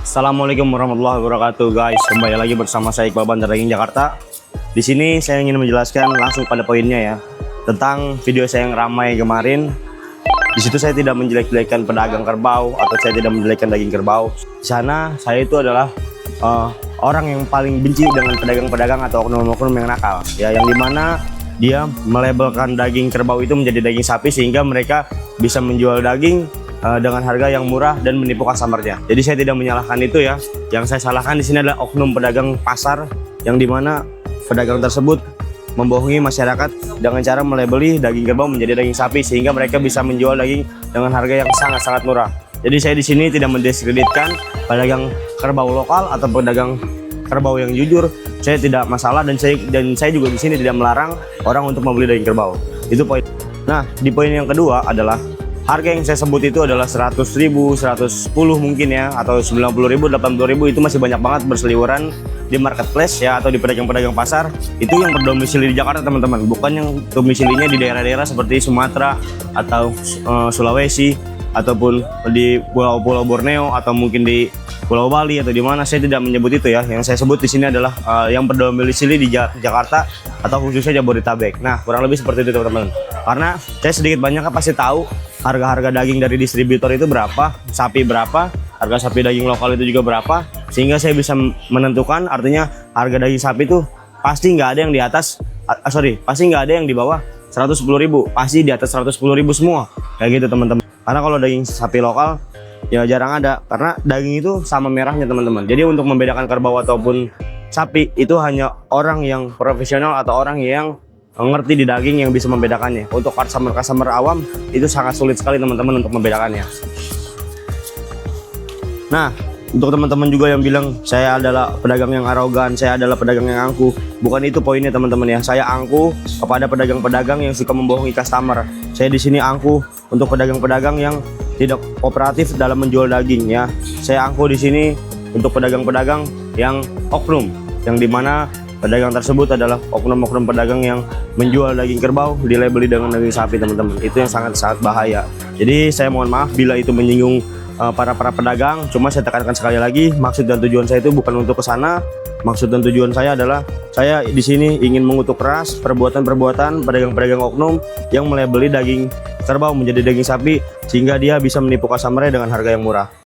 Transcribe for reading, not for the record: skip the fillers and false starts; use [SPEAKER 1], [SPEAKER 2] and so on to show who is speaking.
[SPEAKER 1] Assalamualaikum warahmatullahi wabarakatuh, guys. Kembali lagi bersama saya Iqbal Bandar Daging Jakarta. Di sini saya ingin menjelaskan langsung pada poinnya ya, tentang video saya yang ramai kemarin. Di situ saya tidak menjelek-jelekan pedagang kerbau atau saya tidak menjelekkan daging kerbau. Di sana saya itu adalah orang yang paling benci dengan pedagang-pedagang atau oknum-oknum yang nakal ya, yang dimana dia melabelkan daging kerbau itu menjadi daging sapi sehingga mereka bisa menjual daging dengan harga yang murah dan menipu customernya. Jadi saya tidak menyalahkan itu ya. Yang saya salahkan di sini adalah oknum pedagang pasar yang dimana pedagang tersebut membohongi masyarakat dengan cara melabeli daging kerbau menjadi daging sapi sehingga mereka bisa menjual daging dengan harga yang sangat-sangat murah. Jadi saya di sini tidak mendiskreditkan pedagang kerbau lokal atau pedagang kerbau yang jujur. Saya tidak masalah dan saya juga di sini tidak melarang orang untuk membeli daging kerbau. Itu poin. Nah, di poin yang kedua adalah harga yang saya sebut itu adalah 100.000, 110 mungkin ya, atau 90.000, 80.000 itu masih banyak banget berseliweran di marketplace ya, atau di pedagang-pedagang pasar. Itu yang berdomisili di Jakarta teman-teman, bukan yang domisilinya di daerah-daerah seperti Sumatera atau Sulawesi ataupun di Pulau Borneo atau mungkin di Pulau Bali atau di mana. Saya tidak menyebut itu ya. Yang saya sebut di sini adalah yang berdomisili di Jakarta atau khususnya Jabodetabek. Nah, kurang lebih seperti itu teman-teman. Karena saya sedikit banyak pasti tahu harga-harga daging dari distributor itu berapa, sapi berapa, harga sapi daging lokal itu juga berapa, sehingga saya bisa menentukan. Artinya harga daging sapi itu pasti nggak ada yang di atas, pasti nggak ada yang di bawah 110.000, pasti di atas 110.000 semua, kayak gitu teman-teman. Karena kalau daging sapi lokal ya jarang ada, karena daging itu sama merahnya teman-teman. Jadi untuk membedakan kerbau ataupun sapi itu hanya orang yang profesional atau orang yang ngerti di daging yang bisa membedakannya. Untuk customer awam itu sangat sulit sekali teman-teman untuk membedakannya. Nah, untuk teman-teman juga yang bilang saya adalah pedagang yang arogan, saya adalah pedagang yang angkuh, bukan itu poinnya teman-teman ya. Saya angkuh kepada pedagang-pedagang yang suka membohongi customer. Saya di sini angkuh untuk pedagang-pedagang yang tidak kooperatif dalam menjual daging ya. Saya angkuh di sini untuk pedagang-pedagang yang oknum, yang dimana pedagang tersebut adalah oknum-oknum pedagang yang menjual daging kerbau dilabeli dengan daging sapi teman-teman. Itu yang sangat-sangat bahaya. Jadi saya mohon maaf bila itu menyinggung para pedagang. Cuma saya tekankan sekali lagi, maksud dan tujuan saya itu bukan untuk ke sana. Maksud dan tujuan saya adalah saya di sini ingin mengutuk keras perbuatan-perbuatan pedagang-pedagang oknum yang melabeli daging kerbau menjadi daging sapi sehingga dia bisa menipu customer dengan harga yang murah.